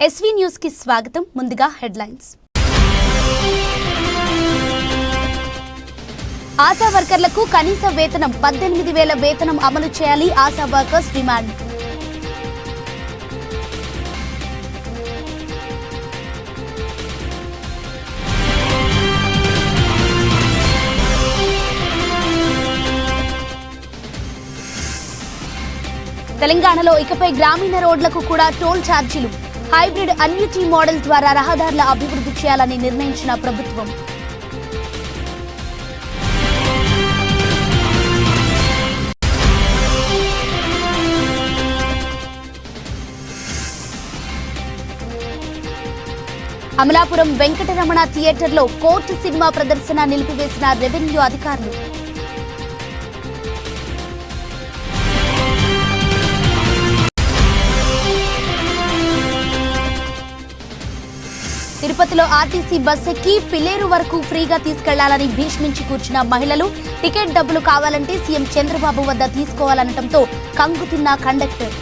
SV news కి స్వాగతం. ముందుగా హెడ్లైన్స్. ఆశా వర్కర్లకు కనీస వేతనం 18,000 వేతనం అమలు చేయాలి. ASHA workers demand. తెలంగాణలో ఇకపై గ్రామీణ రోడ్లకు కూడా టోల్ ఛార్జీలు. హైబ్రిడ్ అన్యూటీ మోడల్ ద్వారా రహదారుల అభివృద్ధి చేయాలని నిర్ణయించిన ప్రభుత్వం. అమలాపురం వెంకటరమణ థియేటర్లో కోర్టు సినిమా ప్రదర్శన నిలిపివేసిన రెవెన్యూ అధికారులు. తిరుపతిలో ఆర్టీసీ బస్ ఎక్కి పిల్లేరు వరకు ఫ్రీగా తీసుకెళ్లాలని భీష్మించి కూర్చున్న మహిళలు. టికెట్ డబ్బులు కావాలంటే సీఎం చంద్రబాబు వద్ద తీసుకోవాలనటంతో కంగుతిన్న కండక్టర్.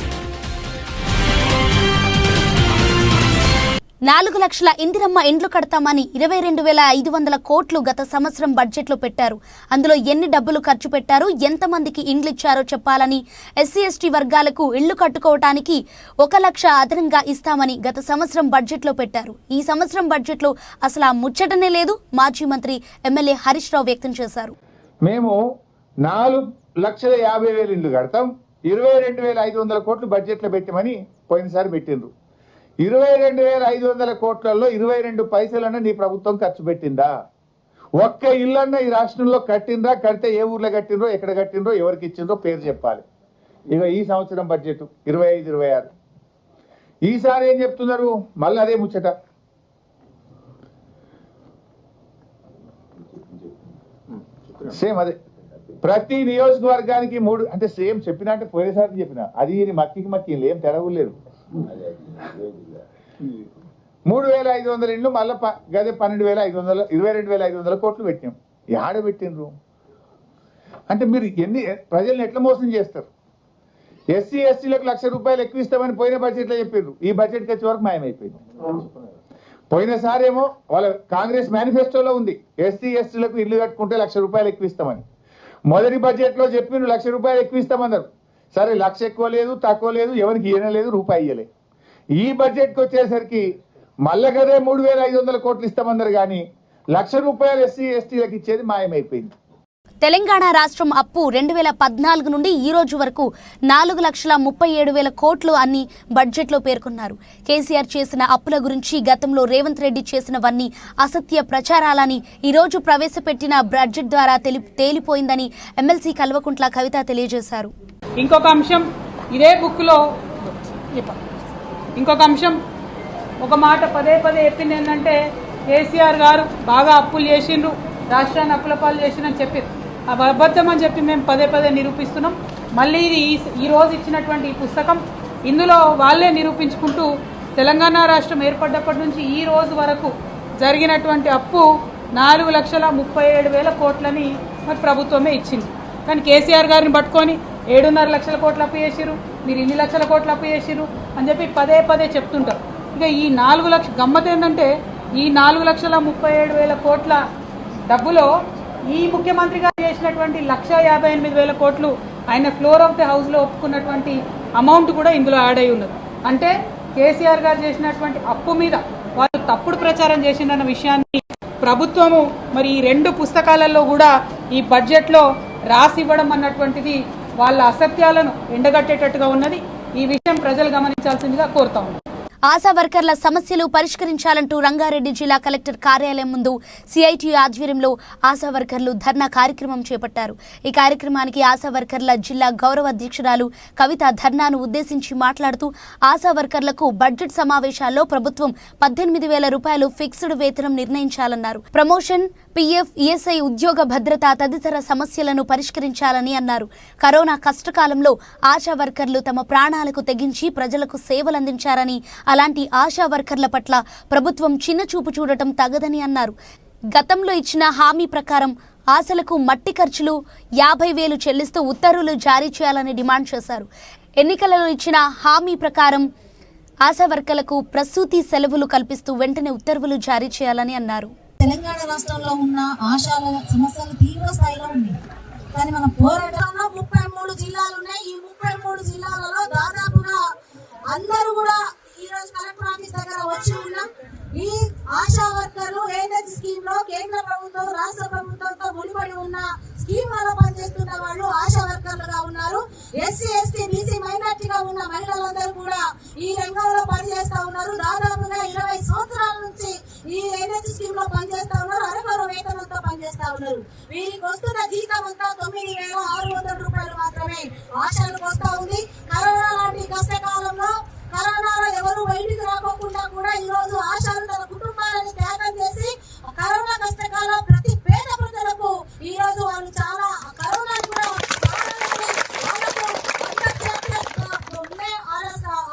4 లక్షల ఇందిరమ్మ ఇండ్లు కడతామని 22,500 కోట్లు గత సంవత్సరం బడ్జెట్లో పెట్టారు. అందులో ఎన్ని డబ్బులు ఖర్చు పెట్టారు, ఎంతమందికి ఇండ్లు ఇచ్చారో చెప్పాలని, ఎస్సీ ఎస్టీ వర్గాలకు ఇళ్లు కట్టుకోవటానికి 1 లక్ష అదనంగా ఇస్తామని గత సంవత్సరం బడ్జెట్లో పెట్టారు. ఈ సంవత్సరం బడ్జెట్లో అసలు ఆ ముచ్చటనే లేదు. మాజీ మంత్రి ఎమ్మెల్యే హరీష్ రావు వ్యక్తం చేశారు. మేము 4,50,000 ఇండ్లు కడతాం, 22,500 కోట్లు బడ్జెట్లో పెట్టమని పోయినసారి పెట్టిండ్రు. 22,500 కోట్లలో 22 పైసలన్నా నీ ప్రభుత్వం ఖర్చు పెట్టిందా? ఒక్క ఇల్లన్నా ఈ రాష్ట్రంలో కట్టిండ్రా? కడితే ఏ ఊర్లో కట్టిండ్రో, ఎక్కడ కట్టిండ్రో, ఎవరికి ఇచ్చిండ్రో పేరు చెప్పాలి. ఇక ఈ సంవత్సరం బడ్జెట్ 25-26. ఈసారి ఏం చెప్తున్నారు? మళ్ళీ అదే ముచ్చట. సేమ్ అదే. ప్రతి నియోజకవర్గానికి 3 అంటే సేమ్ చెప్పినా, అంటే పోయినసారి చెప్పిన అది మక్కి ఏం తెరవలేదు. 3,500 ఇండ్లు మళ్ళీ గదే 12,500, 22,500 కోట్లు పెట్టినాం. ఆడ పెట్టిండ్రు అంటే మీరు ప్రజల్ని ఎట్లా మోసం చేస్తారు? ఎస్సీ ఎస్టీలకు 1 లక్ష రూపాయలు ఎక్కువ ఇస్తామని పోయిన బడ్జెట్లో చెప్పిండ్రు. ఈ బడ్జెట్కి వచ్చే వరకు మాయమైపోయింది. పోయినసారి ఏమో వాళ్ళ కాంగ్రెస్ మేనిఫెస్టోలో ఉంది, ఎస్సీ ఎస్టీలకు ఇల్లు కట్టుకుంటే 1 లక్ష రూపాయలు ఎక్కువ ఇస్తామని. మొదటి బడ్జెట్లో చెప్పిండ్రు 1 లక్ష రూపాయలు ఎక్కువ ఇస్తామన్నారు. సరే, 1 లక్ష ఎక్కువ లేదు, తక్కువ లేదు, ఎవరికి ఇవ్వలేదు, రూపాయి ఇయ్యలే. ఈ బడ్జెట్కి వచ్చేసరికి మళ్ళా కదే 3,500 కోట్లు ఇస్తామన్నారు, కానీ 1 లక్ష రూపాయలు ఎస్సీ ఎస్టీలకు ఇచ్చేది మాయమైపోయింది. తెలంగాణ రాష్ట్రం అప్పు 2014 నుండి ఈ రోజు వరకు 4,37,000 కోట్లు అని బడ్జెట్లో పేర్కొన్నారు. కేసీఆర్ చేసిన అప్పుల గురించి, గతంలో రేవంత్ రెడ్డి చేసినవన్నీ అసత్య ప్రచారాలని ఈ రోజు ప్రవేశపెట్టిన బడ్జెట్ ద్వారా తేలిపోయిందని ఎమ్మెల్సీ కల్వకుంట్ల కవిత తెలియజేశారు. ఇంకొక అంశం ఇదే బుక్లో ఒక మాట పదే చెప్పింది ఏంటంటే, కేసీఆర్ గారు బాగా అప్పులు చేసిండ్రు, రాష్ట్రాన్ని అప్పుల పాలు చేసిందని చెప్పారు. అబద్ధం అని చెప్పి మేము పదే నిరూపిస్తున్నాం. మళ్ళీ ఇది ఈ రోజు ఇచ్చినటువంటి ఈ పుస్తకం, ఇందులో వాళ్ళే నిరూపించుకుంటూ తెలంగాణ రాష్ట్రం ఏర్పడ్డప్పటి నుంచి ఈ రోజు వరకు జరిగినటువంటి అప్పు 4,37,000 కోట్లని మరి ప్రభుత్వమే ఇచ్చింది. కానీ కేసీఆర్ గారిని పట్టుకొని 7.5 లక్షల కోట్లు అప్పు చేసిరు, మీరు ఇన్ని లక్షల కోట్లు అప్పు చేసిరు అని చెప్పి పదే చెప్తుంటారు. ఇక ఈ 4 లక్షల గమ్మత్ ఏంటంటే, ఈ 4,37,000 కోట్ల డబ్బులో ఈ ముఖ్యమంత్రి గారు చేసినటువంటి 1,58,000 కోట్లు ఆయన ఫ్లోర్ ఆఫ్ ది హౌస్లో ఒప్పుకున్నటువంటి అమౌంట్ కూడా ఇందులో యాడ్ అయి ఉన్నది. అంటే కేసీఆర్ గారు చేసినటువంటి అప్పు మీద వాళ్ళు తప్పుడు ప్రచారం చేసిందన్న విషయాన్ని ప్రభుత్వము మరి ఈ 2 పుస్తకాలలో కూడా ఈ బడ్జెట్లో రాసివ్వడం అన్నటువంటిది వాళ్ళ అసత్యాలను ఎండగట్టేటట్టుగా ఉన్నది. ఈ విషయం ప్రజలు గమనించాల్సిందిగా కోరుతా ఉన్నాం. ఆశా వర్కర్ల సమస్యలు పరిష్కరించాలంటూ రంగారెడ్డి జిల్లా కలెక్టర్ కార్యాలయం ముందు సిఐటియు ఆధ్వర్యంలో ఆశా వర్కర్లు ధర్నా కార్యక్రమం చేపట్టారు. ఈ కార్యక్రమానికి ఆశా వర్కర్ల జిల్లా గౌరవ అధ్యక్షురాలు కవిత ధర్నాను ఉద్దేశించి మాట్లాడుతూ, ఆశా వర్కర్లకు బడ్జెట్ సమావేశాల్లో ప్రభుత్వం 18,000 రూపాయలు ఫిక్స్డ్ వేతనం నిర్ణయించాలన్నారు. ప్రమోషన్, పీఎఫ్, ఈఎస్ఐ, ఉద్యోగ భద్రత తదితర సమస్యలను పరిష్కరించాలని అన్నారు. కరోనా కష్టకాలంలో ఆశా వర్కర్లు తమ ప్రాణాలకు తెగించి ప్రజలకు సేవలందించారని, అలాంటి ఆశా వర్కర్ల పట్ల ప్రభుత్వం చిన్నచూపు చూడటం తగదని అన్నారు. గతంలో ఇచ్చిన హామీ ప్రకారం ఆశలకు మట్టి ఖర్చులు 50,000 చెల్లిస్తూ ఉత్తర్వులు జారీ చేయాలని డిమాండ్ చేశారు. ఎన్నికలలో ఇచ్చిన హామీ ప్రకారం ఆశా వర్కర్లకు ప్రసూతి సెలవులు కల్పిస్తూ వెంటనే ఉత్తర్వులు జారీ చేయాలని అన్నారు. తెలంగాణ రాష్ట్రంలో ఉన్న ఆశాల సమస్యలు తీవ్ర స్థాయిలో ఉన్నాయి. కానీ మన పోరాటంలో 33 జిల్లాలు ఉన్నాయి. ఈ 33 జిల్లాలలో దాదాపుగా అందరూ కూడా ఈ రోజు కలెక్టర్ ఆఫీస్ దగ్గర వచ్చి ఉన్నాం. ఈ ఆశా వర్కర్లు ఏదైతే స్కీమ్ లో కేంద్ర ప్రభుత్వం రాష్ట్ర ప్రభుత్వంతో ముడిపడి ఉన్న స్కీమ్లలో పనిచేస్తున్న వాళ్ళు ఆశా వర్కర్లుగా ఉన్నారు. ఎస్సీ ఎస్టీ బీసీ మైనార్టీగా ఉన్న మహిళలందరూ కూడా ఈ రంగంలో పనిచేస్తా ఉన్నారు. దాదాపుగా 20 సంవత్సరాల నుంచి ఈ ఏదైతే స్కీమ్ లో పనిచేస్తా ఉన్నారు. అరకొర వేతనంతో పనిచేస్తా ఉన్నారు. వీరికి వస్తున్న జీతం అంతా 9,600 రూపాయలు మాత్రమే ఆశాలకు వస్తా ఉంది. కరోనా లాంటి కష్టకాలంలో కరోనాలో ఎవరు బయటికి రాకోకుండా కూడా ఈ రోజు ఆశాలు తన కుటుంబాలను త్యాగం చేసి కరోనా కష్టకాలం ప్రతి పేద ప్రజలకు ఈ రోజు వాళ్ళు చాలా కరోనా కూడా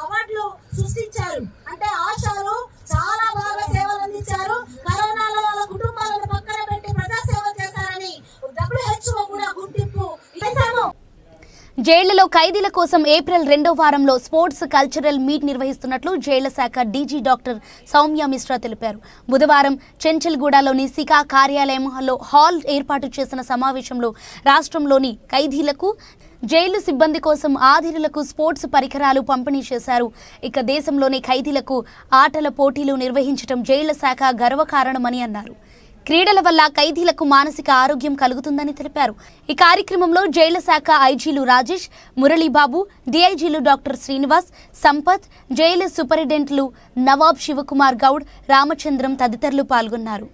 అవార్డులు సృష్టించారు. అంటే ఆశాలు చాలా బాగా సేవలు అందించారు. కరోనాలో వాళ్ళ కుటుంబాలను పక్కన పెట్టి ప్రజాసేవ చేశారని WHO కూడా గుర్తింపు ఇచ్చారు. జైళ్లలో ఖైదీల కోసం ఏప్రిల్ 2వ వారంలో స్పోర్ట్స్ కల్చరల్ మీట్ నిర్వహిస్తున్నట్లు జైళ్ల శాఖ డీజీ డాక్టర్ సౌమ్య మిశ్రా తెలిపారు. బుధవారం చెంచల్గూడలోని సికా కార్యాలయంలో హాల్ ఏర్పాటు చేసిన సమావేశంలో రాష్ట్రంలోని ఖైదీలకు జైలు సిబ్బంది కోసం ఆధిరులకు స్పోర్ట్స్ పరికరాలు పంపిణీ చేశారు. ఇక దేశంలోని ఖైదీలకు ఆటల పోటీలు నిర్వహించడం జైళ్ల శాఖ గర్వకారణమని అన్నారు. క్రీడల వల్ల ఖైదీలకు మానసిక ఆరోగ్యం కలుగుతుందని తెలిపారు. ఈ కార్యక్రమంలో జైళ్ల శాఖ ఐజీలు రాజేష్, మురళీబాబు, డిఐజీలు డాక్టర్ శ్రీనివాస్, సంపత్, జైలు సూపరింటెండెంట్లు నవాబ్ శివకుమార్ గౌడ్, రామచంద్రం తదితరులు పాల్గొన్నారు.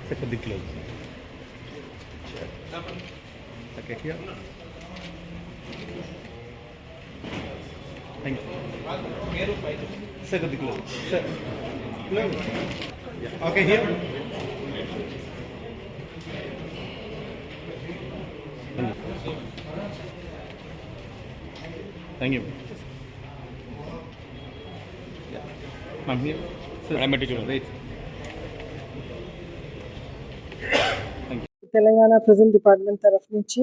Second the close. Okay, here. Thank you. Second the close. Sir. Yeah. Okay, here. Thank you. Yeah. Ma'am, here. Sir. I'm ready to wait. Telangana prison department తరఫు నుంచి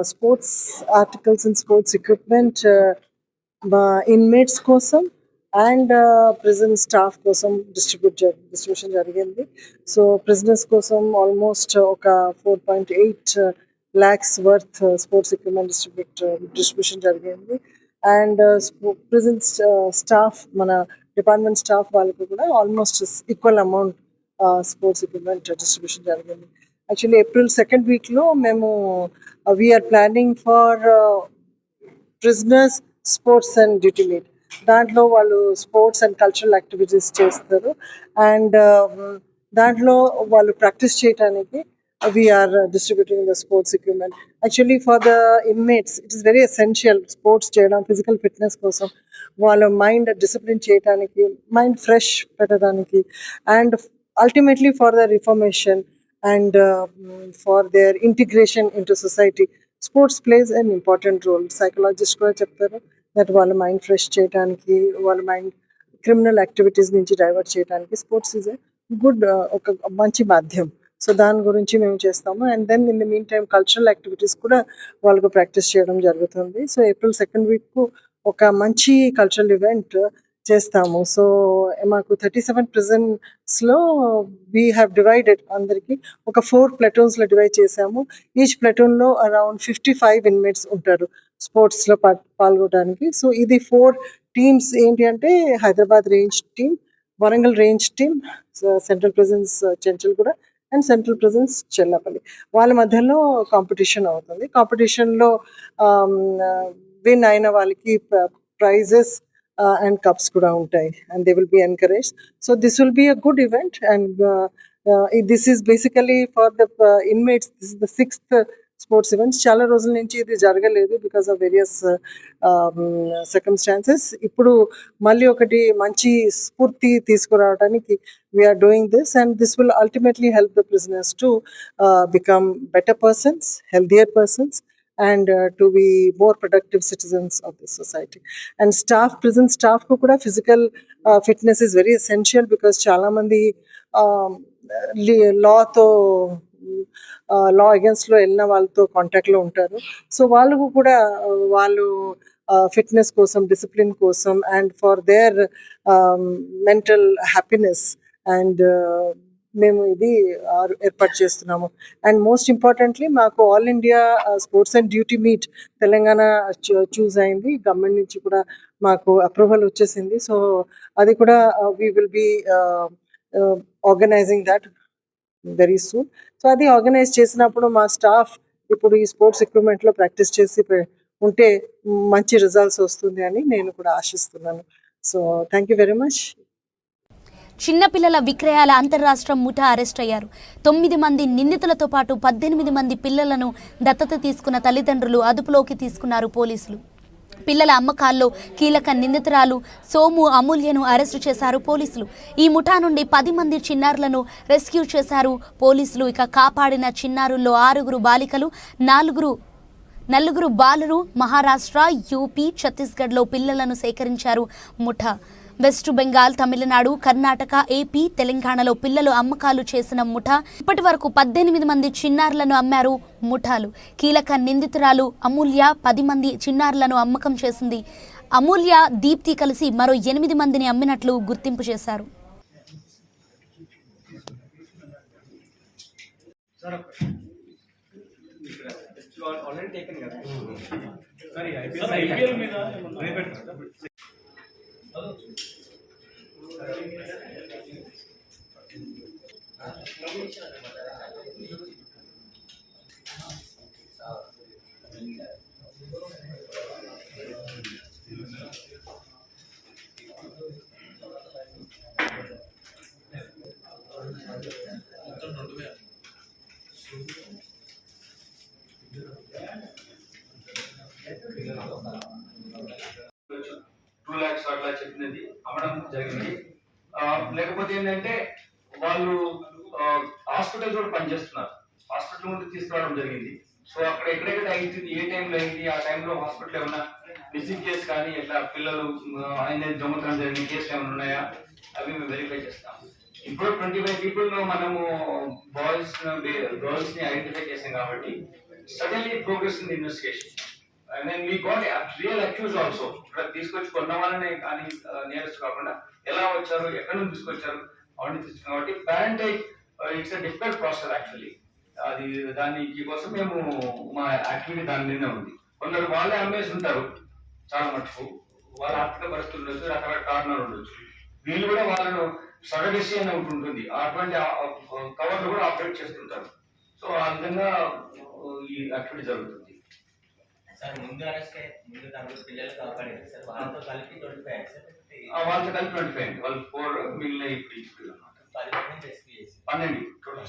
sports articles and sports equipment inmates కోసం and prison staff కోసం distribution జరిగింది. So prisoners కోసం almost ఒక 4.8 lakhs worth sports equipment distribution జరిగింది. And prison staff మన department staff వాళ్ళకు కూడా almost equal amount sports equipment distribution జరిగింది. యాక్చువల్లీ ఏప్రిల్ 2nd వీక్లో మేము we're planning for prisoners sports and duty meet. దాంట్లో వాళ్ళు స్పోర్ట్స్ అండ్ కల్చరల్ యాక్టివిటీస్ చేస్తారు. అండ్ దాంట్లో వాళ్ళు ప్రాక్టీస్ చేయడానికి we're distributing the sports equipment. Actually for the inmates it is very essential sports చేయడం, physical fitness కోసం, వాళ్ళ మైండ్ డిసిప్లిన్ చేయడానికి, మైండ్ ఫ్రెష్ పెట్టడానికి, and ultimately for their reformation and for their integration into society. Sports plays an important role. Psychologists కూడా చెప్తారు that వాళ్ళ mind fresh చేయడానికి, వాళ్ళ మైండ్ క్రిమినల్ యాక్టివిటీస్ నుంచి డైవర్ట్ చేయడానికి స్పోర్ట్స్ ఈజ్ ఎ గుడ్ ఒక మంచి మాధ్యం. సో దాని గురించి మేము చేస్తాము. And then in the mean time cultural activities కూడా వాళ్ళకు ప్రాక్టీస్ చేయడం జరుగుతుంది. సో ఏప్రిల్ 2nd వీక్ ఒక మంచి కల్చరల్ ఈవెంట్ చేస్తాము. సో మాకు 37 ప్రిజన్స్లో వీ హ్యావ్ డివైడెడ్ అందరికి ఒక 4 platoons లో డివైడ్ చేసాము. ఈచ్ ప్లటూన్లో అరౌండ్ 55 ఇన్మేట్స్ ఉంటారు స్పోర్ట్స్లో పాల్గొనడానికి. సో ఇది 4 టీమ్స్ ఏంటి అంటే Hyderabad range team, Warangal range team, central prisons Chanchalguda and central prisons Chellapalli. వాళ్ళ మధ్యలో కాంపిటీషన్ అవుతుంది. కాంపిటీషన్లో విన్ అయిన వాళ్ళకి prices and cups kuda untai, and they will be encouraged. So this will be a good event, and this is basically for the inmates. This is the 6th sports events. చాలా రోజుల నుంచి ఇది జరగలేదు because of various circumstances. ఇప్పుడు మళ్ళీ ఒకటి మంచి స్ఫూర్తి తీసుకురావడానికి we're doing this, and this will ultimately help the prisoners to become better persons, healthier persons, and to be more productive citizens of the society. And staff, prison staff ko kuda physical fitness is very essential because chala mandi law to law against lo elna వాళ్ళతో contact లో ఉంటారు. So వాళ్ళకు కూడా వాళ్ళు fitness కోసం, discipline కోసం, and for their mental happiness and మేము ఇది ఏర్పాటు చేస్తున్నాము. అండ్ మోస్ట్ ఇంపార్టెంట్లీ మాకు all India sports and duty meet Telangana choose అయింది. గవర్నమెంట్ నుంచి కూడా మాకు అప్రూవల్ వచ్చేసింది. సో అది కూడా we will be organizing that very soon. So అది ఆర్గనైజ్ చేసినప్పుడు మా స్టాఫ్ ఇప్పుడు ఈ స్పోర్ట్స్ ఎక్విప్మెంట్లో ప్రాక్టీస్ చేసి ఉంటే మంచి రిజల్ట్స్ వస్తుంది అని నేను కూడా ఆశిస్తున్నాను. So thank you very much. చిన్నపిల్లల విక్రయాల అంతర్రాష్ట్ర ముఠా అరెస్ట్ అయ్యారు. 9 మంది నిందితులతో పాటు 18 మంది పిల్లలను దత్తత తీసుకున్న తల్లిదండ్రులు అదుపులోకి తీసుకున్నారు పోలీసులు. పిల్లల అమ్మకాల్లో కీలక నిందితురాలు సోము అమూల్యను అరెస్టు చేశారు పోలీసులు. ఈ ముఠా నుండి 10 మంది చిన్నారులను రెస్క్యూ చేశారు పోలీసులు. ఇక కాపాడిన చిన్నారుల్లో 6 బాలికలు, 4 బాలురు. మహారాష్ట్ర, యూపీ, ఛత్తీస్గఢ్లో పిల్లలను సేకరించారు ముఠా. వెస్ట్ బెంగాల్, తమిళనాడు, కర్ణాటక, ఏపీ, తెలంగాణలో పిల్లలు అమ్మకాలు చేసిన ముఠా ఇప్పటి వరకు 18 మంది చిన్నారులను అమ్మారు ముఠాలు. కీలక నిందితురాలు అమూల్య 10 మంది చిన్నారులను అమ్మకం చేసింది. అమూల్య, దీప్తి కలిసి మరో 8 మందిని అమ్మినట్లు గుర్తింపు చేశారు. అట్లా చెప్పినది అమ్మడం జరిగింది. లేకపోతే ఏంటంటే వాళ్ళు హాస్పిటల్ కూడా పనిచేస్తున్నారు. హాస్పిటల్ ముందు తీసుకురావడం జరిగింది. సో అక్కడ ఎక్కడెక్కడ అయింది, ఏ టైంలో అయింది, ఆ టైంలో హాస్పిటల్ ఏమన్నా మిస్సింగ్ కేసు కానీ ఇట్లా పిల్లలు ఆయన దొంగతనం జరిగిన కేసులు ఏమైనా ఉన్నాయా అవి మేము వెరిఫై చేస్తాం. ఇప్పుడు 25 people మనము గర్ల్స్ ని ఐడెంటిఫై చేసాం కాబట్టి suddenly progress in the investigation. And then we got real accused also. ఇక్కడ తీసుకొచ్చి కొన్న వాళ్ళనే కానీ నియరెస్ట్ కాకుండా ఎలా వచ్చారు, ఎక్కడి నుంచి తీసుకొచ్చారు అవన్నీ తీసుకున్నాం కాబట్టి parentage it's a difficult process actually. అది దానికి కోసం మేము మా యాక్టివిటీ దాని మీదనే ఉంది. కొందరు వాళ్ళే అమ్మేసి ఉంటారు చాలా మటుకు, వాళ్ళ ఆర్థిక పరిస్థితులు ఉండొచ్చు, రకరకాల కారణాలు ఉండొచ్చు. వీళ్ళు కూడా వాళ్ళను సడగసి అని ఒకటి ఉంటుంది, అటువంటి కవర్లు కూడా ఆపరేట్ చేస్తుంటారు. సో ఆ విధంగా ఈ యాక్టివిటీ జరుగుతుంది. సార్ ముందు అరెస్ట్ ముందు పిల్లలు కాపాడారు సార్, వాళ్ళతో కలిపి 25 సార్. వాళ్ళతో కలిపి 25, వాళ్ళు 4 మిగిలిన ఇప్పుడు అన్నమాట 12.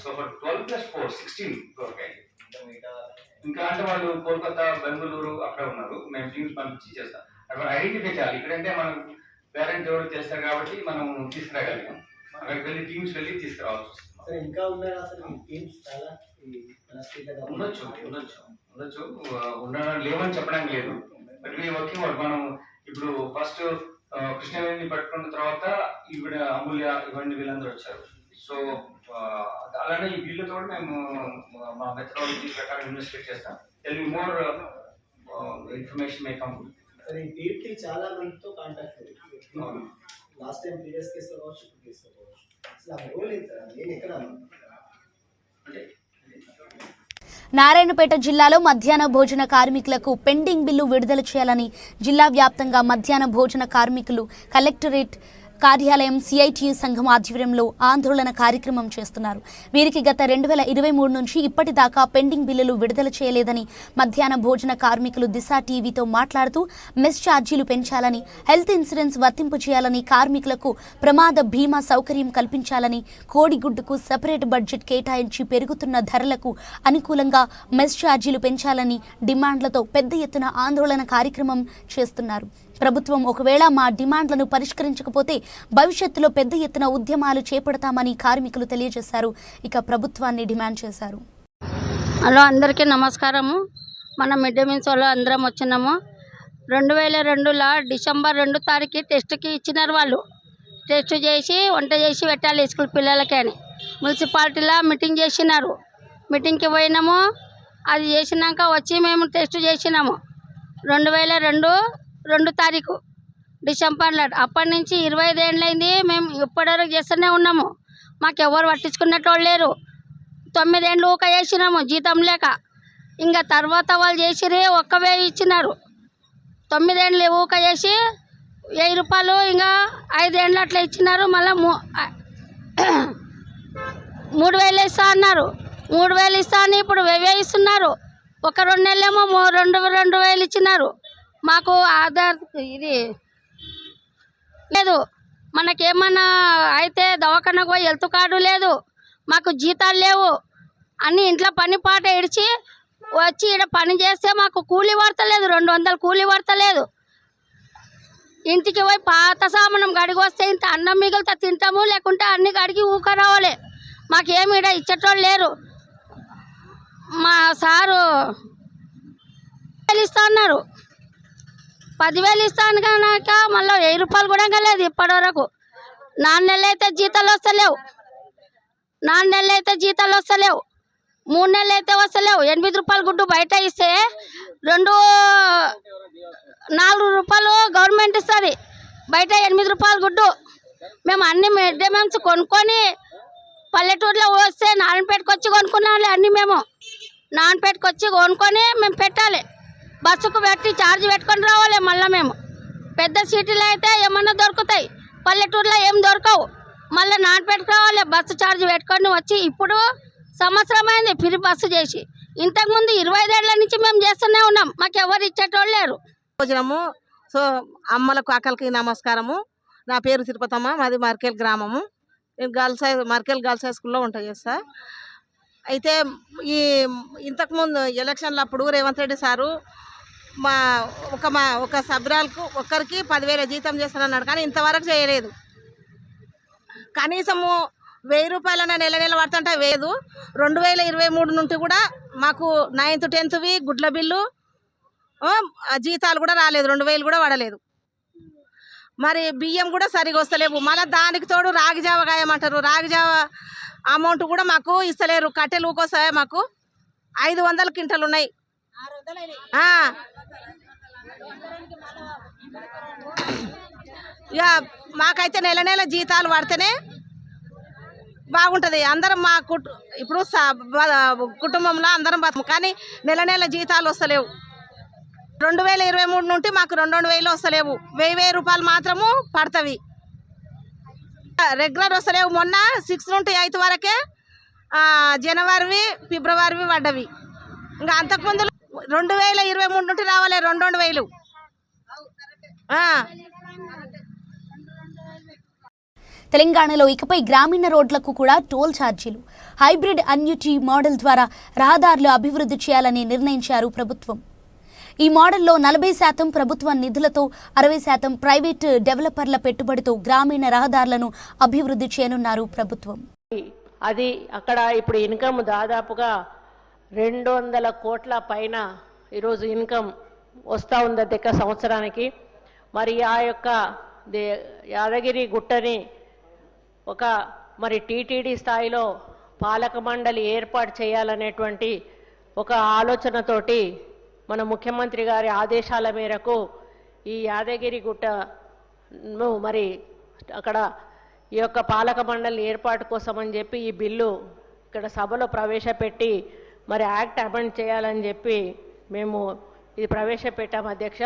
సో 12+4 16 ఇంకా అంటే వాళ్ళు కోల్కతా, బెంగళూరు అక్కడ ఉన్నారు. మేము టీమ్స్ పంపించి చేస్తాం. అక్కడ ఐడెంటిఫై చేయాలి. ఇక్కడంటే మనం పేరెంట్స్ ఎవరు చేస్తారు కాబట్టి మనం తీసుకురాగలిగాం. అక్కడికి వెళ్ళి టీమ్స్ వెళ్ళి తీసుకురావాల్సి వస్తుంది. ఇంకా ఉన్నారా అసలు టీమ్స్ చాలా ఉండొచ్చు ఉండడం లేవని చెప్పడానికి లేదు. But we working out. మనం ఇప్పుడు ఫస్ట్ కృష్ణవేణిని పట్టుకున్న తర్వాత ఈవిడ అమూల్య ఇవన్నీ వీళ్ళందరూ వచ్చారు. సో అలానే ఈ వీళ్ళతో కూడా మేము మా మెథడాలజీ ప్రకారం ఇన్వెస్టిగేట్ చేస్తాం. Tell you more information may come. దీనికి చాలా మందితో కాంటాక్ట్ లాస్ట్ టైం ప్రీవియస్ కేసులో కావచ్చు, ఇప్పుడు కేసులో కావచ్చు. అసలు ఆ రోల్ ఏంటి సార్? నేను ఎక్కడ అంటే నారాయణపేట జిల్లాలో మధ్యాహ్న భోజన కార్మికులకు పెండింగ్ బిల్లు విడుదల చేయాలని జిల్లా వ్యాప్తంగా మధ్యాహ్న భోజన కార్మికులు కలెక్టరేట్ కార్యాలయం సిఐటియు సంఘం ఆధ్వర్యంలో ఆందోళన కార్యక్రమం చేస్తున్నారు. వీరికి గత 2023 నుంచి ఇప్పటిదాకా పెండింగ్ బిల్లులు విడుదల చేయలేదని మధ్యాహ్న భోజన కార్మికులు దిశ టీవీతో మాట్లాడుతూ మెస్ ఛార్జీలు పెంచాలని, హెల్త్ ఇన్సూరెన్స్ వర్తింపు చేయాలని, కార్మికులకు ప్రమాద బీమా సౌకర్యం కల్పించాలని, కోడిగుడ్డుకు సెపరేట్ బడ్జెట్ కేటాయించి పెరుగుతున్న ధరలకు అనుకూలంగా మెస్ ఛార్జీలు పెంచాలని డిమాండ్లతో పెద్ద ఎత్తున ఆందోళన కార్యక్రమం చేస్తున్నారు. ప్రభుత్వం ఒకవేళ మా డిమాండ్లను పరిష్కరించకపోతే భవిష్యత్తులో పెద్ద ఎత్తున ఉద్యమాలు చేపడతామని కార్మికులు తెలియజేశారు. ఇక ప్రభుత్వాన్ని డిమాండ్ చేశారు. హలో, అందరికీ నమస్కారము. మనం మిడ్ డే మీల్స్ వాళ్ళు అందరం వచ్చినాము. 2002లో డిసెంబర్ 2 తారీఖు టెస్ట్కి ఇచ్చినారు. వాళ్ళు టెస్ట్ చేసి వంట చేసి పెట్టాలి స్కూల్ పిల్లలకి అని మున్సిపాలిటీలో మీటింగ్ చేసినారు. మీటింగ్కి పోయినాము. అది చేసినాక వచ్చి మేము టెస్ట్ చేసినాము 2002 తారీఖు డిసెంబర్లో. అప్పటి నుంచి 25 ఏళ్ళైంది. మేము ఇప్పటివరకు చేస్తూనే ఉన్నాము. మాకు ఎవరు పట్టించుకునేటోళ్ళు లేరు. 9 ఏళ్ళు ఊక చేసినాము జీతం లేక. ఇంకా తర్వాత వాళ్ళు చేసిరి 1,000 ఇచ్చినారు. 9 ఏళ్ళు ఊక చేసి 1000 రూపాయలు ఇంకా 5 ఏళ్ళు అట్లా ఇచ్చినారు. మళ్ళీ 3,000 ఇస్తా అన్నారు. 3,000 ఇస్తా అని ఇప్పుడు 1,000 ఇస్తున్నారు. ఒక 2 నెలలేమో 2,000 ఇచ్చినారు. మాకు ఆధార్ ఇది లేదు. మనకేమన్నా అయితే దవాఖానకు పోయి హెల్త్ కార్డు లేదు. మాకు జీతాలు లేవు. అన్నీ ఇంట్లో పని పాట ఇడిచి వచ్చి ఇక్కడ పని చేస్తే మాకు కూలీ పడతలేదు. 200 కూలీ పడతలేదు. ఇంటికి పోయి పాత సామానం గడిగి వస్తే ఇంత అన్నం మిగిలితే తింటాము, లేకుంటే అన్ని గడిగి ఊక రావాలి. మాకేమి ఇక్కడ ఇచ్చేటోళ్ళు లేరు. మా సారు ఇస్తా అన్నారు. 10,000 ఇస్తాను కనుక మళ్ళీ 1000 రూపాయలు కూడా లేదు ఇప్పటివరకు. 4 నెలలు అయితే జీతాలు వస్తలేవు. 4 నెలలు అయితే జీతాలు వస్తలేవు. 3 నెలలు అయితే వస్తలేవు. 8 రూపాయలు గుడ్డు బయట ఇస్తే 4 రూపాయలు గవర్నమెంట్ ఇస్తుంది. బయట 8 రూపాయలు గుడ్డు. మేము అన్ని మిడ్ డే మీల్స్ కొనుక్కొని పల్లెటూరులో వస్తే నారాయణపేటకు వచ్చి కొనుక్కున్నాలి. అన్నీ మేము నారాయణపేటకు వచ్చి కొనుక్కొని మేము పెట్టాలి. బస్సుకు పెట్టి ఛార్జ్ పెట్టుకొని రావాలి. మళ్ళీ మేము పెద్ద సిటీలో అయితే ఏమన్నా దొరుకుతాయి, పల్లెటూరులో ఏం దొరకవు. మళ్ళీ నారాయణపేటకు రావాలి, బస్సు ఛార్జ్ పెట్టుకొని వచ్చి. ఇప్పుడు సంవత్సరం అయింది ఫ్రీ బస్సు చేసి. ఇంతకుముందు 25 ఏళ్ల నుంచి మేము చేస్తూనే ఉన్నాం. మాకు ఎవరు ఇచ్చేటోళ్ళు లేరు. భోజనము. సో అమ్మలకు అక్కలకి నమస్కారము. నా పేరు తిరుపతమ్మ, మాది మార్కెల్ గ్రామము. నేను మార్కెల్ గర్ల్స్ హై స్కూల్లో వంట చేస్తా. అయితే ఈ ఇంతకుముందు ఎలక్షన్లు అప్పుడు రేవంత్ రెడ్డి సారు ఒక సభ్యురాలకు ఒక్కరికి 10,000 జీతం చేస్తానన్నాడు. కానీ ఇంతవరకు చేయలేదు. కనీసము 1,000 రూపాయలైనా నెల పడుతుంటే లేదు. 2023 నుండి కూడా మాకు 9th 10th గుడ్ల బిల్లు జీతాలు కూడా రాలేదు. 2,000 కూడా పడలేదు. మరి బియ్యం కూడా సరిగా వస్తలేవు. మళ్ళీ దానికి తోడు రాగిజావ గాయమంటారు. రాగిజావ అమౌంట్ కూడా మాకు ఇస్తలేరు. కట్టెలు ఊకొస్తాయి. మాకు 500 క్వింటలు ఉన్నాయి. ఇక మాకైతే నెల జీతాలు పడితేనే బాగుంటుంది. అందరం మా ఇప్పుడు కుటుంబంలో అందరం బతుకు. కానీ నెల జీతాలు వస్తలేవు. 2023 నుండి మాకు 2,000 వస్తలేవు. 1,000 రూపాయలు మాత్రము పడతవి. రెగ్యులర్ వస్తలేవు. మొన్న 6 నుండి 8 వరకే జనవరివి ఫిబ్రవరివి పడ్డవి. ఇంకా అంతకుముందు 2023 నుండి రావాలి 2,000. తెలంగాణలో ఇకపై గ్రామీణ రోడ్లకు కూడా టోల్ ఛార్జీలు, హైబ్రిడ్ అన్యూటీ మోడల్ ద్వారా రహదారులు అభివృద్ధి చేయాలని నిర్ణయించారు ప్రభుత్వం. ఈ మోడల్లో 40% ప్రభుత్వ నిధులతో 60% ప్రైవేట్ డెవలపర్ల పెట్టుబడితో గ్రామీణ రహదారులను అభివృద్ధి చేయనున్నారు ప్రభుత్వం. అది అక్కడ ఇప్పుడు ఇన్కమ్ దాదాపుగా 200 కోట్ల పైన ఈరోజు ఇన్కమ్ వస్తూ ఉంది అధ్యక్ష సంవత్సరానికి. మరి ఆ యొక్క యాదగిరి గుట్టని ఒక మరి టీటీడీ స్థాయిలో పాలక మండలి ఏర్పాటు చేయాలనేటువంటి ఒక ఆలోచనతోటి మన ముఖ్యమంత్రి గారి ఆదేశాల మేరకు ఈ యాదగిరి గుట్టను మరి అక్కడ ఈ యొక్క పాలక మండలి ఏర్పాటు కోసం అని చెప్పి ఈ బిల్లు ఇక్కడ సభలో ప్రవేశపెట్టి మరి యాక్ట్ అమెండ్ చేయాలని చెప్పి మేము ఇది ప్రవేశపెట్టాము అధ్యక్ష.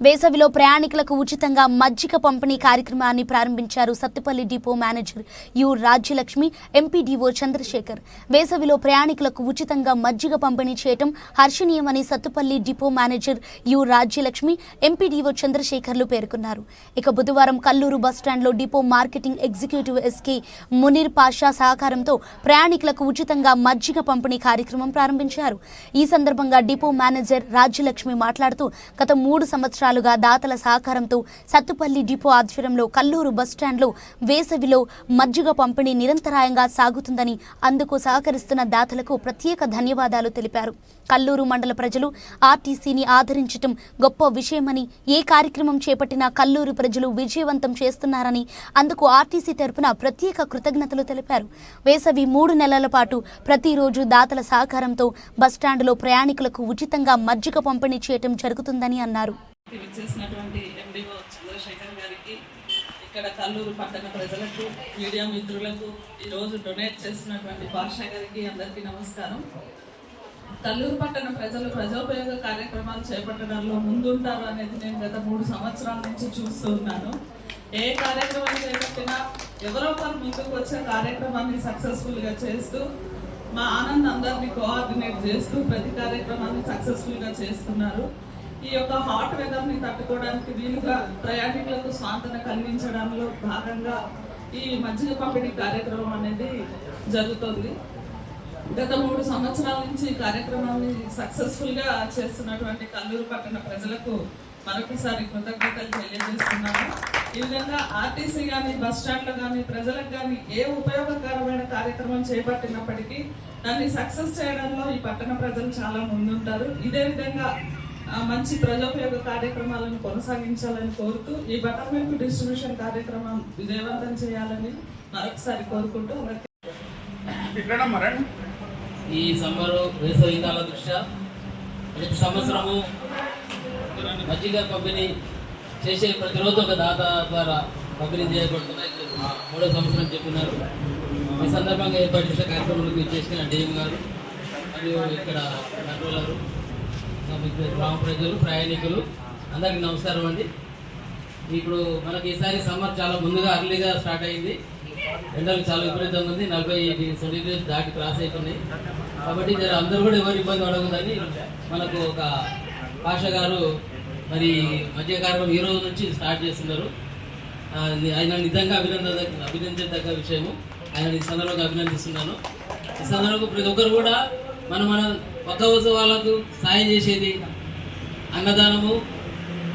వేసవిలో ప్రయాణికులకు ఉచితంగా మజ్జిగ పంపిణీ కార్యక్రమాన్ని ప్రారంభించారు Sathupalli depot manager U Rajyalakshmi, MPDO Chandrasekhar. వేసవిలో ప్రయాణికులకు ఉచితంగా మజ్జిగ పంపిణీ చేయడం హర్షణీయమని Sathupalli depot manager U Rajyalakshmi, MPDO చంద్రశేఖర్లు పేర్కొన్నారు. ఇక బుధవారం కల్లూరు బస్టాండ్లో depot marketing executive SK Munir Pasha సహకారంతో ప్రయాణికులకు ఉచితంగా మజ్జిగ పంపిణీ కార్యక్రమం ప్రారంభించారు. ఈ సందర్భంగా డిపో మేనేజర్ రాజ్యలక్ష్మి మాట్లాడుతూ గత 3 సంవత్సరాలుగా దాతల సహకారంతో సత్తుపల్లి డిపో ఆధ్వర్యంలో కల్లూరు బస్టాండ్లో వేసవిలో మజ్జిగ పంపిణీ నిరంతరాయంగా సాగుతుందని, అందుకు సహకరిస్తున్న దాతలకు ప్రత్యేక ధన్యవాదాలు తెలిపారు. కల్లూరు మండల ప్రజలు ఆర్టీసీని ఆదరించడం గొప్ప విషయమని, ఏ కార్యక్రమం చేపట్టినా కల్లూరు ప్రజలు విజయవంతం చేస్తున్నారని, అందుకు ఆర్టీసీ తరపున ప్రత్యేక కృతజ్ఞతలు తెలిపారు. వేసవి 3 నెలల పాటు ప్రతిరోజు దాతల సహకారంతో బస్టాండ్లో ప్రయాణికులకు ఉచితంగా మజ్జిగ పంపిణీ చేయడం జరుగుతుందని అన్నారు. విచ్చేసినటువంటి ఎండిఓ చంద్రశేఖర్ గారికి, ఇక్కడ కల్లూరు పట్టణ ప్రజలకు, మీడియా మిత్రులకు, ఈరోజు డొనేట్ చేసినటువంటి పాషా గారికి అందరికీ నమస్కారం. కల్లూరు పట్టణ ప్రజలు ప్రజోపయోగ కార్యక్రమాలు చేపట్టడంలో ముందుంటారు అనేది నేను గత 3 సంవత్సరాల నుంచి చూస్తూ ఉన్నాను. ఏ కార్యక్రమం చేపట్టినా ఎవరో ఒకరు ముందుకు వచ్చే కార్యక్రమాన్ని సక్సెస్ఫుల్గా చేస్తూ, మా ఆనంద్ అందరినీ కోఆర్డినేట్ చేస్తూ ప్రతి కార్యక్రమాన్ని సక్సెస్ఫుల్గా చేస్తున్నారు. ఈ యొక్క హాట్ వెదర్ని తట్టుకోవడానికి వీలుగా ప్రయాణికులకు స్వాంతన కలిగించడంలో భాగంగా ఈ మజ్జిగ పంపిణీ కార్యక్రమం అనేది జరుగుతుంది. గత 3 సంవత్సరాల నుంచి ఈ కార్యక్రమాన్ని సక్సెస్ఫుల్గా చేస్తున్నటువంటి కల్లూరు పట్టణ ప్రజలకు మరొకసారి కృతజ్ఞతలు తెలియజేస్తున్నాను. ఈ విధంగా ఆర్టీసీ కానీ, బస్ స్టాండ్లు కానీ, ప్రజలకు కానీ ఏ ఉపయోగకరమైన కార్యక్రమం చేపట్టినప్పటికీ దాన్ని సక్సెస్ చేయడంలో ఈ పట్టణ ప్రజలు చాలా ముందుంటారు. ఇదే విధంగా మంచి ప్రజోపయోగ కార్యక్రమాలను కొనసాగించాలని కోరుతూ ఈ బటర్ మిల్క్ డిస్ట్రిబ్యూషన్ కార్యక్రమం విజయవంతం చేయాలని మరొకసారి కోరుకుంటూ ఈ సమ్మరు వేసవి కాల దృష్ట్యా ప్రతి సంవత్సరము మజ్జిగ పంపిణీ చేసే ప్రతిరోజు ఒక దాత ద్వారా పంపిణీ చేయబడుతున్నాయి. 3వ సంవత్సరం చెప్పినారు. ఈ సందర్భంగా ఏర్పాటు చేసే కార్యక్రమాలకు ఇచ్చేసిన డిఎం గారు మరియు ఇక్కడ కంట్రోలరు, గ్రామ ప్రజలు, ప్రయాణికులు అందరికీ నమస్కారం అండి. ఇప్పుడు మనకి ఈసారి సమ్మర్ చాలా ముందుగా అర్లీగా స్టార్ట్ అయింది. ఎండలు చాలా విపరీతంగా ఉంది. 40 సెంటీగ్రేడ్ దాటి క్రాస్ అవుతున్నాయి. కాబట్టి అందరూ కూడా ఎవరు ఇబ్బంది పడకూడదని మనకు ఒక పాషా గారు మరి మధ్య కార్యక్రమం ఈ రోజు నుంచి స్టార్ట్ చేస్తున్నారు. ఆయన నిజంగా అభినందించదగ్గ విషయము. ఆయన ఈ సందర్భంగా అభినందిస్తున్నాను. ఈ సందర్భంగా ప్రతి ఒక్కరు కూడా మన పక్క వాళ్ళకు సాయం చేసేది అన్నదానము,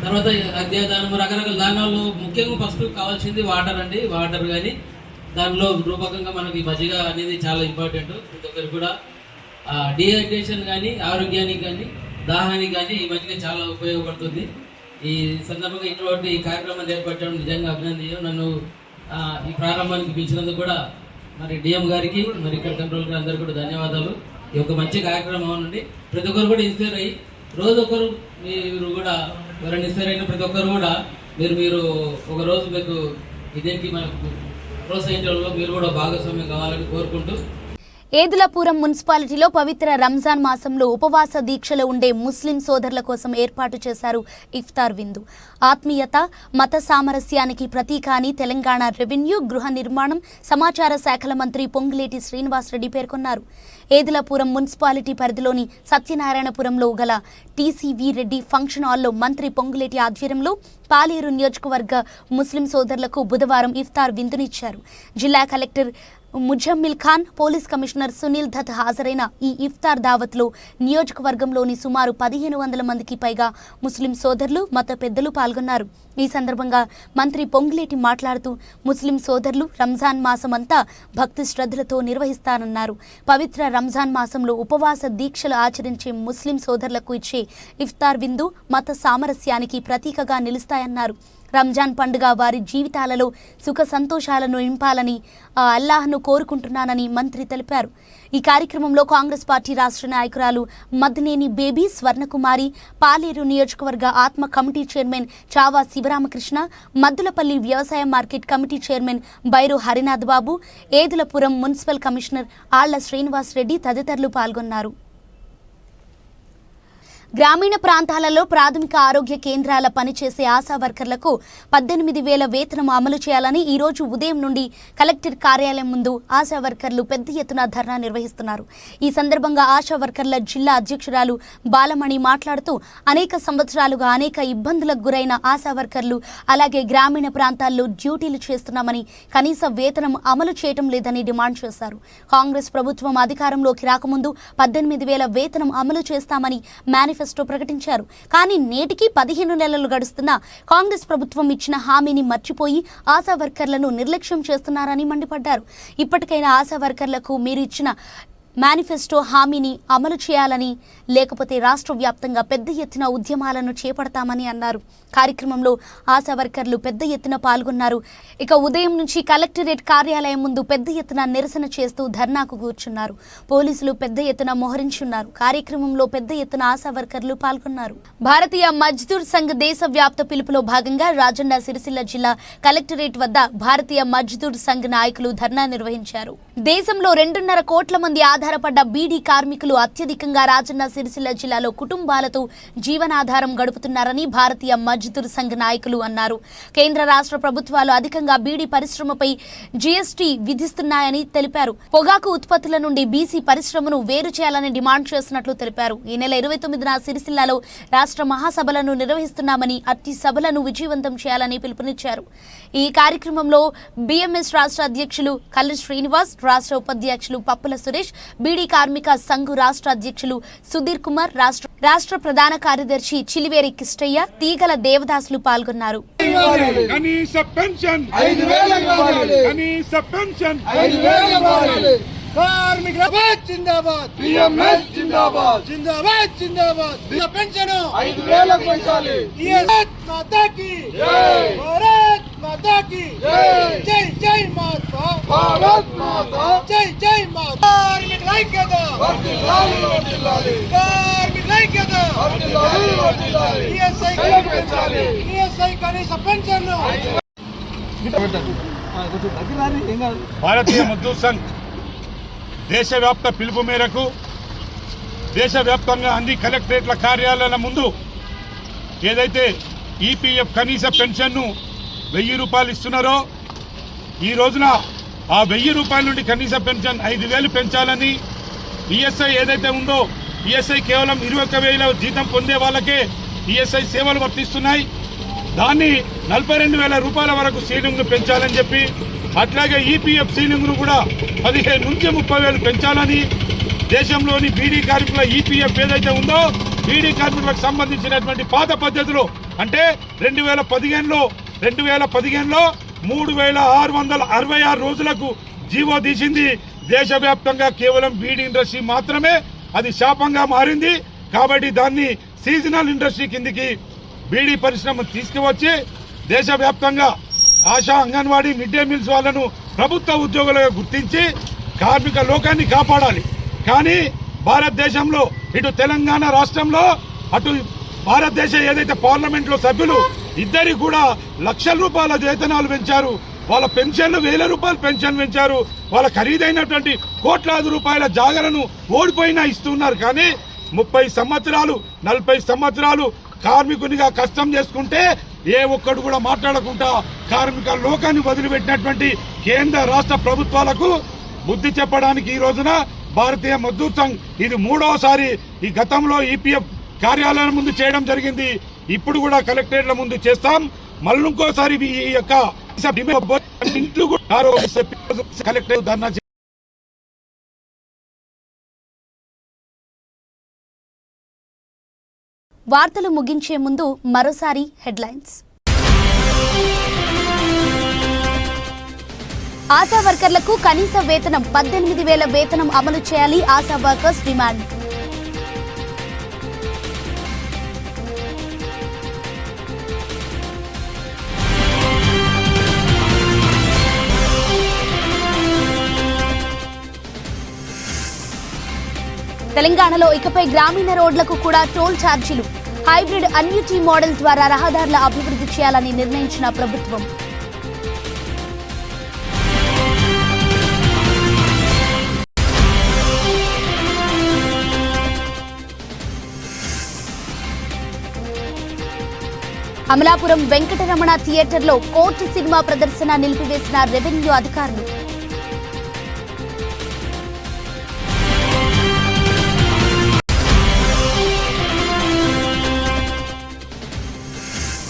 తర్వాత అధ్యాదానము, రకరకాల దానాల్లో ముఖ్యంగా ఫస్ట్ కావాల్సింది వాటర్ అండి. వాటర్ కానీ దానిలో రూపకంగా మనకి మజ్జిగ అనేది చాలా ఇంపార్టెంట్. ప్రతి ఒక్కరు కూడా డిహైడ్రేషన్ కానీ, ఆరోగ్యానికి కానీ, దాహానికి కానీ ఈ మజ్జిగ చాలా ఉపయోగపడుతుంది. ఈ సందర్భంగా ఇటువంటి కార్యక్రమం చేపట్టడం నిజంగా అభినందనీయం. నన్ను ఈ ప్రారంభానికి పిలిచినందుకు కూడా మరి డిఎం గారికి, మరి ఇక్కడ కంట్రోల్ గారు అందరికీ కూడా ధన్యవాదాలు. ఈ యొక్క మంచి కార్యక్రమం నుండి ప్రతి ఒక్కరు కూడా ఇన్స్పైర్ అయ్యి రోజు ఒకరు మీరు కూడా ఎవరైనా ఇన్స్పైర్ అయిన ప్రతి ఒక్కరు కూడా మీరు ఒక రోజు మీకు ఇదేంటి మనకు ప్రోత్సహించడంలో మీరు కూడా భాగస్వామ్యం కావాలని కోరుకుంటూ, ఏదులపురం మున్సిపాలిటీలో పవిత్ర రంజాన్ మాసంలో ఉపవాస దీక్షలో ఉండే ముస్లిం సోదరుల కోసం ఏర్పాటు చేశారు ఇఫ్తార్ విందు. ఆత్మీయత, మత సామరస్యానికి ప్రతీక అని తెలంగాణ రెవెన్యూ, గృహ నిర్మాణం, సమాచార శాఖల మంత్రి పొంగులేటి శ్రీనివాసరెడ్డి పేర్కొన్నారు. ఏదులపురం మున్సిపాలిటీ పరిధిలోని సత్యనారాయణపురంలో గల టీసీవీ రెడ్డి ఫంక్షన్ హాల్లో మంత్రి పొంగులేటి ఆధ్వర్యంలో పాలేరు నియోజకవర్గ ముస్లిం సోదరులకు బుధవారం ఇఫ్తార్ విందునిచ్చారు. జిల్లా collector Muzammil Khan, police commissioner Sunil Dutt హాజరైన ఈ ఇఫ్తార్ దావత్లో నియోజకవర్గంలోని సుమారు 1500 మందికి పైగా ముస్లిం సోదరులు, మత పెద్దలు పాల్గొన్నారు. ఈ సందర్భంగా మంత్రి పొంగులేటి మాట్లాడుతూ ముస్లిం సోదరులు రంజాన్ మాసం అంతా భక్తి శ్రద్ధలతో నిర్వహిస్తారన్నారు. పవిత్ర రంజాన్ మాసంలో ఉపవాస దీక్షలు ఆచరించే ముస్లిం సోదరులకు ఇచ్చే ఇఫ్తార్ విందు మత సామరస్యానికి ప్రతీకగా నిలుస్తాయన్నారు. రంజాన్ పండుగ వారి జీవితాలలో సుఖ సంతోషాలను నింపాలని అల్లాహ్ను కోరుకుంటున్నానని మంత్రి తెలిపారు. ఈ కార్యక్రమంలో కాంగ్రెస్ పార్టీ రాష్ట్ర నాయకురాలు మద్నేని బేబీ స్వర్ణకుమారి, పాలేరు నియోజకవర్గ ఆత్మ కమిటీ చైర్మన్ చావా శివరామకృష్ణ, మద్దులపల్లి వ్యవసాయ మార్కెట్ కమిటీ చైర్మన్ బైరు హరినాథ్ బాబు, ఏదులపురం మున్సిపల్ కమిషనర్ ఆళ్ల శ్రీనివాస్ రెడ్డి తదితరులు పాల్గొన్నారు. గ్రామీణ ప్రాంతాలలో ప్రాథమిక ఆరోగ్య కేంద్రాల పనిచేసే ఆశా వర్కర్లకు 18,000 వేతనం అమలు చేయాలని ఈ రోజు ఉదయం నుండి కలెక్టర్ కార్యాలయం ముందు ఆశా వర్కర్లు పెద్ద ఎత్తున ధర్నా నిర్వహిస్తున్నారు. ఈ సందర్భంగా ఆశా వర్కర్ల జిల్లా అధ్యక్షురాలు బాలమణి మాట్లాడుతూ అనేక సంవత్సరాలుగా అనేక ఇబ్బందులకు గురైన ఆశా వర్కర్లు అలాగే గ్రామీణ ప్రాంతాల్లో డ్యూటీలు చేస్తున్నామని కనీస వేతనం అమలు చేయడం లేదని డిమాండ్ చేశారు. కాంగ్రెస్ ప్రభుత్వం అధికారంలోకి రాకముందు 18,000 వేతనం అమలు చేస్తామని మేనిఫెస్టో ప్రకటించారు. కానీ నేటికి 15 నెలలు గడుస్తున్నా కాంగ్రెస్ ప్రభుత్వం ఇచ్చిన హామీని మర్చిపోయి ఆశా వర్కర్లను నిర్లక్ష్యం చేస్తున్నారని మండిపడ్డారు. ఇప్పటికైనా ఆశా వర్కర్లకు మీరు ఇచ్చిన మేనిఫెస్టో హామీని అమలు చేయాలని, లేకపోతే రాష్ట్ర వ్యాప్తంగా పెద్ద ఎత్తున ఉద్యమాలను చేపడతామని అన్నారు. కార్యక్రమంలో ఆశా వర్కర్లు పెద్ద ఎత్తున పాల్గొన్నారు. ఇక ఉదయం నుంచి కలెక్టరేట్ కార్యాలయం ముందు పెద్ద ఎత్తున నిరసన చేస్తూ ధర్నాకు కూర్చున్నారు. పోలీసులు పెద్ద ఎత్తున మోహరించున్నారు. కార్యక్రమంలో పెద్ద ఎత్తున ఆశా వర్కర్లు పాల్గొన్నారు. భారతీయ మజ్దూర్ సంఘ్ దేశవ్యాప్త పిలుపులో భాగంగా రాజన్న సిరిసిల్ల జిల్లా కలెక్టరేట్ వద్ద భారతీయ మజ్దూర్ సంఘ్ నాయకులు ధర్నా నిర్వహించారు. దేశంలో 2.5 కోట్ల మంది ఆధారపడ్డ బీడీ కార్మికులు అత్యధికంగా రాజన్న సిరిసిల్ల జిల్లాలో కుటుంబాలతో జీవనాధారం గడుపుతున్నారని భారతీయ మజ్దూర్ సంఘ్ నాయకులు అన్నారు. కేంద్ర రాష్ట్ర ప్రభుత్వాలు అధికంగా బీడీ పరిశ్రమపై జీఎస్టీ విధిస్తున్నాయని తెలిపారు. పొగాకు ఉత్పత్తుల నుండి బీసీ పరిశ్రమను వేరు చేయాలని డిమాండ్ చేసినట్లు తెలిపారు. ఈ నెల 29న సిరిసిల్లలో రాష్ట్ర మహాసభలను నిర్వహిస్తున్నామని, అట్టి సభలను విజయవంతం చేయాలని పిలుపునిచ్చారు. ఈ కార్యక్రమంలో బీఎంఎస్ రాష్ట్ర అధ్యక్షులు కల్లి శ్రీనివాస్, రాష్ట్ర ఉపాధ్యక్షులు పప్పుల సురేష్, బీడీ కార్మిక సంఘు రాష్ట్ర అధ్యక్షులు సుధీర్ కుమార్, రాష్ట్ర ప్రధాన కార్యదర్శి చిలివేరి కిష్టయ్య, తీగల దేవదాసులు పాల్గొన్నారు. కనీస పెన్షన్ 5,000 ఇవ్వాలి. కనీస పెన్షన్ 5,000 ఇవ్వాలి. కార్మికుల జిందాబాద్, బిఎంఎస్ జిందాబాద్, జిందాబాద్ జిందాబాద్. పెన్షన్ 5,000 పెంచాలి. భారత్ మాతా కీ జై, భారత్ మాతా కీ జై, జై జై మాతా, భారత్ మాతా, జై జై మాతా. కార్మికుల ఐక్యత వర్ధిల్లాలి, వర్ధిల్లాలి. కార్మికుల ఐక్యత వర్ధిల్లాలి, వర్ధిల్లాలి. ఈఎస్ఐ పెంచాలి. ఈఎస్ఐ కనీస పెన్షన్. భారతీయ మజ్దూర్ సంఘ్ దేశవ్యాప్త పిలుపు మేరకు దేశవ్యాప్తంగా అన్ని కలెక్టరేట్ల కార్యాలయాల ముందు ఏదైతే ఈపీఎఫ్ కనీస పెన్షన్ను 1,000 రూపాయలు ఇస్తున్నారో, ఈ రోజున ఆ 1,000 రూపాయల నుండి కనీస పెన్షన్ 5,000 పెంచాలని, ఈఎస్ఐ ఏదైతే ఉందో ఈఎస్ఐ కేవలం 21,000 జీతం పొందే వాళ్ళకే ఈఎస్ఐ సేవలు వర్తిస్తున్నాయి. దాన్ని 42,000 రూపాయల వరకు సీలింగ్ను పెంచాలని చెప్పి, అట్లాగే ఈపీఎఫ్ సీలింగ్ను కూడా 15 నుంచి 30,000 పెంచాలని, దేశంలోని బీడీ కార్మికుల ఈపీఎఫ్ ఏదైతే ఉందో బీడీ కార్మికులకు సంబంధించినటువంటి పాత పద్ధతులు అంటే 2015లో 3,666 రోజులకు జీవో తీసింది. దేశవ్యాప్తంగా కేవలం బీడీ ఇండస్ట్రీ మాత్రమే అది శాపంగా మారింది. కాబట్టి దాన్ని సీజనల్ ఇండస్ట్రీ కిందికి బీడీ పరిశ్రమ తీసుకువచ్చి దేశవ్యాప్తంగా ASHA, anganwadi, mid day meals వాళ్ళను ప్రభుత్వ ఉద్యోగులుగా గుర్తించి కార్మిక లోకాన్ని కాపాడాలి. కానీ భారతదేశంలో ఇటు తెలంగాణ రాష్ట్రంలో అటు భారతదేశ ఏదైతే పార్లమెంట్లో సభ్యులు ఇద్దరికి కూడా లక్షల రూపాయల వేతనాలు పెంచారు. వాళ్ళ పెన్షన్లు 1,000 రూపాయలు పెన్షన్ పెంచారు. వాళ్ళ ఖరీదైనటువంటి కోట్లాది రూపాయల జాగలను ఓడిపోయినా ఇస్తున్నారు. కానీ 30 సంవత్సరాలు 40 సంవత్సరాలు కార్మికునిగా కష్టం చేసుకుంటే ఏ ఒక్కడు కూడా మాట్లాడకుండా కార్మిక లోకాన్ని వదిలిపెట్టినటువంటి కేంద్ర రాష్ట్ర ప్రభుత్వాలకు బుద్ధి చెప్పడానికి ఈ రోజున భారతీయ మజ్దూర్ సంఘ్ ఇది 3వసారి ఈ గతంలో ఈపీఎఫ్ కార్యాలయం ముందు చేయడం జరిగింది. ఇప్పుడు కూడా కలెక్టరేట్ల ముందు చేస్తాం. మళ్ళీ ఇంకోసారి ఈ యొక్క ఇంట్లో కలెక్టరేట్ ధర్నా. వార్తలు ముగించే ముందు మరోసారి హెడ్లైన్స్. ఆశా వర్కర్లకు కనీస వేతనం 18,000 వేతనం అమలు చేయాలి, ఆశా వర్కర్స్ డిమాండ్. తెలంగాణలో ఇకపై గ్రామీణ రోడ్లకు కూడా టోల్ ఛార్జీలు. హైబ్రిడ్ అన్యూటీ మోడల్ ద్వారా రహదారుల అభివృద్ధి చేయాలని నిర్ణయించిన ప్రభుత్వం. అమలాపురం వెంకటరమణ థియేటర్లో కోర్టు సినిమా ప్రదర్శన నిలిపివేసిన రెవెన్యూ అధికారులు.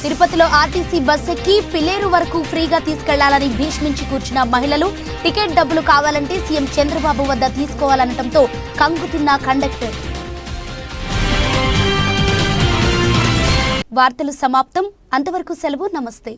తిరుపతిలో ఆర్టీసీ బస్ ఎక్కి పిల్లేరు వరకు ఫ్రీగా తీసుకెళ్లాలని భీష్మించి కూర్చున్న మహిళలు. టికెట్ డబ్బులు కావాలంటే సీఎం చంద్రబాబు వద్ద తీసుకోవాలనటంతో కంగుతిన్న కండక్టర్. వార్తలు సమాప్తం. అంతవరకు సెలవు. నమస్తే.